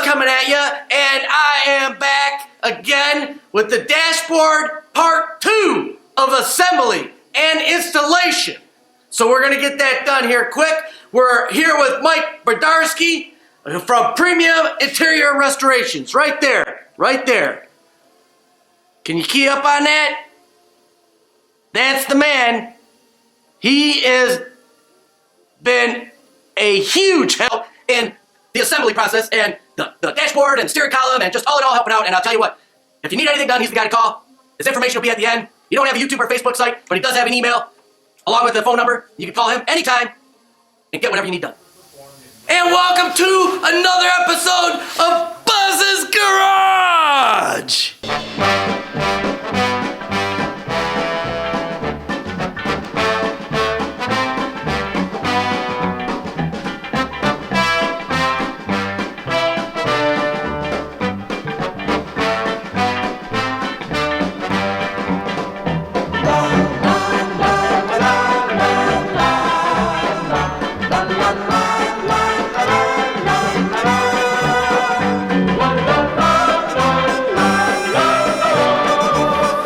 coming at you, and I am back again with the dashboard part 2 of assembly and installation. So we're gonna get that done here quick. We're here with Mike Bradarsky from Premium Interior Restorations. Right there, right there. Can you key up on that? That's the man. He has been a huge help in the assembly process and the dashboard and steering column and just all in all helping out. And I'll tell you what, if you need anything done, he's the guy to call. His information will be at the end. You don't have a YouTube or Facebook site, but he does have an email along with a phone number. You can call him anytime and get whatever you need done. And welcome to another episode of Buzz's Garage!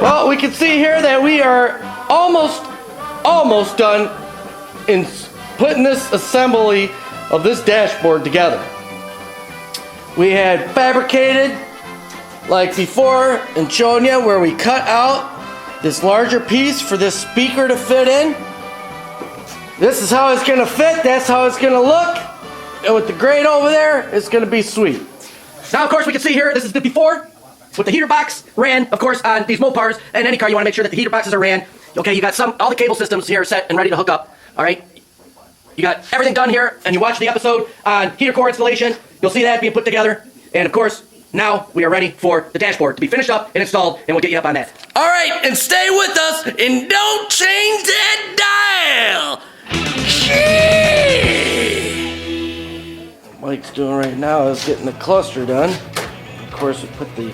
Well, we can see here that we are almost done in putting this assembly of this dashboard together. We had fabricated like before and shown you where we cut out this larger piece for this speaker to fit in. This is how it's gonna fit, that's how it's gonna look. And with the grate over there, it's gonna be sweet. Now, of course, we can see here, this is the before. With the heater box ran, of course, on these Mopars, and any car you want to make sure that the heater boxes are ran. Okay, you got all the cable systems here set and ready to hook up. All right, you got everything done here, and you watched the episode on heater core installation. You'll see that being put together, and of course, now we are ready for the dashboard to be finished up and installed, and we'll get you up on that. All right, and stay with us, and don't change that dial. What Mike's doing right now is getting the cluster done. Of course, we put the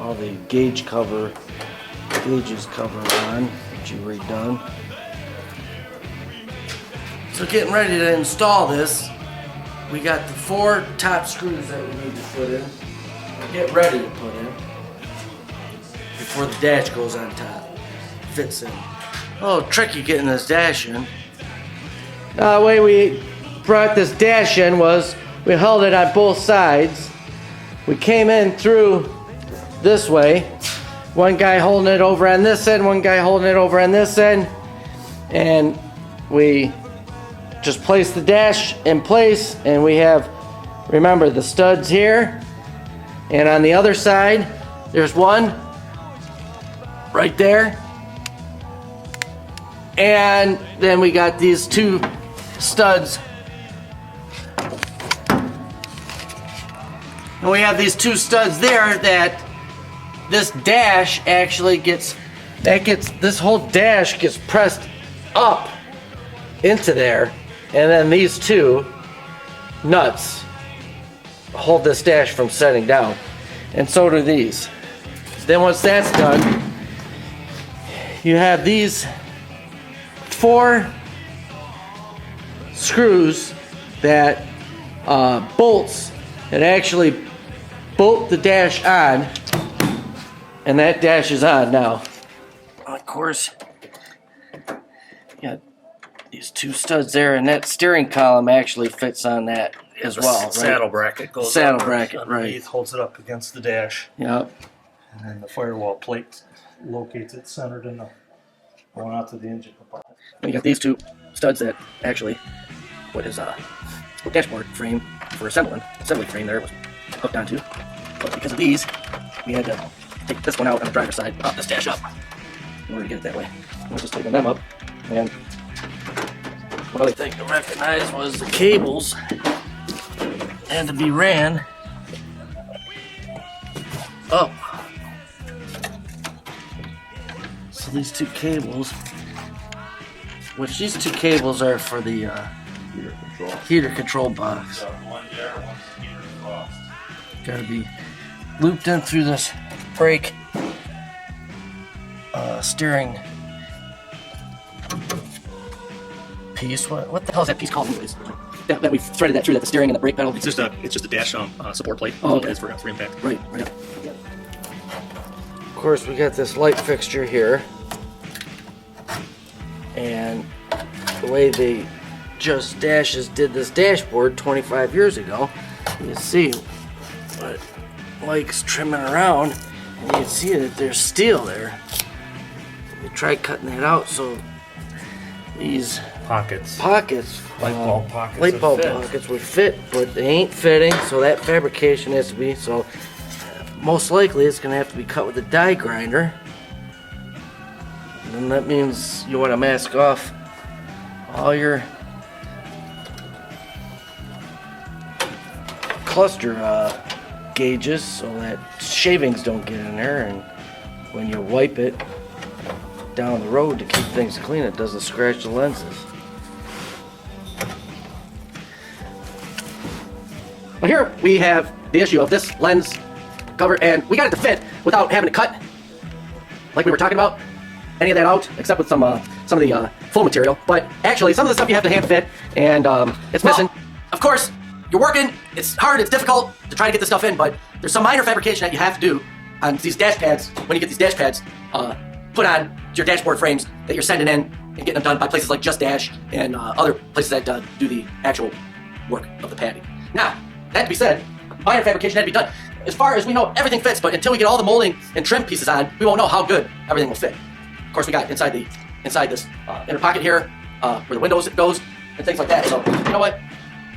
all the gauges cover on that you redone. So getting ready to install this, we got the 4 top screws that we need to put in. Get ready to put in before the dash goes on top. Fits in. Oh, tricky getting this dash in. The way we brought this dash in was we held it on both sides. We came in through this way. One guy holding it over on this end, one guy holding it over on this end. And we just placed the dash in place, and we have, remember, the studs here. And on the other side, there's one right there. And then we got these 2 studs. And we have these 2 studs there that this dash actually this whole dash gets pressed up into there, and then these 2 nuts hold this dash from setting down, and so do these. Then once that's done, you have these 4 screws that bolts that actually bolt the dash on, and that dash is on now. Of course, you got these 2 studs there, and that steering column actually fits on that as well, right? Saddle bracket goes saddle bracket, underneath, right? holds it up against the dash. Yep. And then the firewall plate locates it centered in the going out to the engine compartment. And you got these 2 studs that actually put his dashboard frame for assembly frame there was hooked onto. But because of these, we had to take this one out on the driver's side, pop this dash up in order to get it that way. We're just taking them up, and one other thing to recognize was the cables had to be ran up. So these 2 cables, which these 2 cables are for the heater control box. Gotta be looped in through this brake steering piece. What the hell is that piece called anyways? That we've threaded that through, that the steering and the brake pedal. It's just a dash support plate. Oh, okay. It's for impact. Right. Of course, we got this light fixture here, and the way they Just Dashes did this dashboard 25 years ago, you see what Mike's trimming around, and you can see that there's steel there. We tried cutting that out so these Pockets. light bulb Fit. pockets would fit, but they ain't fitting, so that fabrication has to be, so most likely it's gonna have to be cut with a die grinder. And that means you want to mask off all your cluster gauges so that shavings don't get in there, and when you wipe it down the road to keep things clean, it doesn't scratch the lenses. Well, here we have the issue of this lens cover, and we got it to fit without having to cut, like we were talking about, any of that out, except with some of the full material. But actually, some of the stuff you have to hand fit, and it's missing. Well, of course, you're working. It's hard. It's difficult to try to get this stuff in, but there's some minor fabrication that you have to do on these dash pads when you get these dash pads put on your dashboard frames that you're sending in and getting them done by places like Just Dash and other places that do the actual work of the padding. Now, that to be said, minor fabrication had to be done. As far as we know, everything fits, but until we get all the molding and trim pieces on, we won't know how good everything will fit. Of course, we got inside this inner pocket here, where the windows goes, and things like that. So, you know what?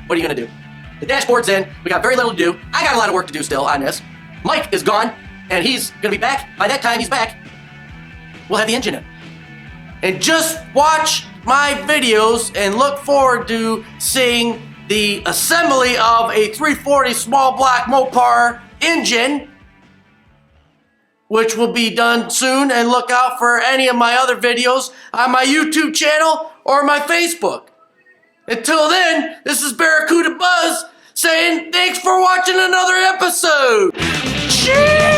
What are you gonna do? The dashboard's in. We got very little to do. I got a lot of work to do still on this. Mike is gone, and he's gonna be back. By that time he's back, we'll have the engine in. And just watch my videos and look forward to seeing the assembly of a 340 small block Mopar engine, which will be done soon, and look out for any of my other videos on my YouTube channel or my Facebook. Until then, this is Barracuda Buzz saying thanks for watching another episode. Cheers!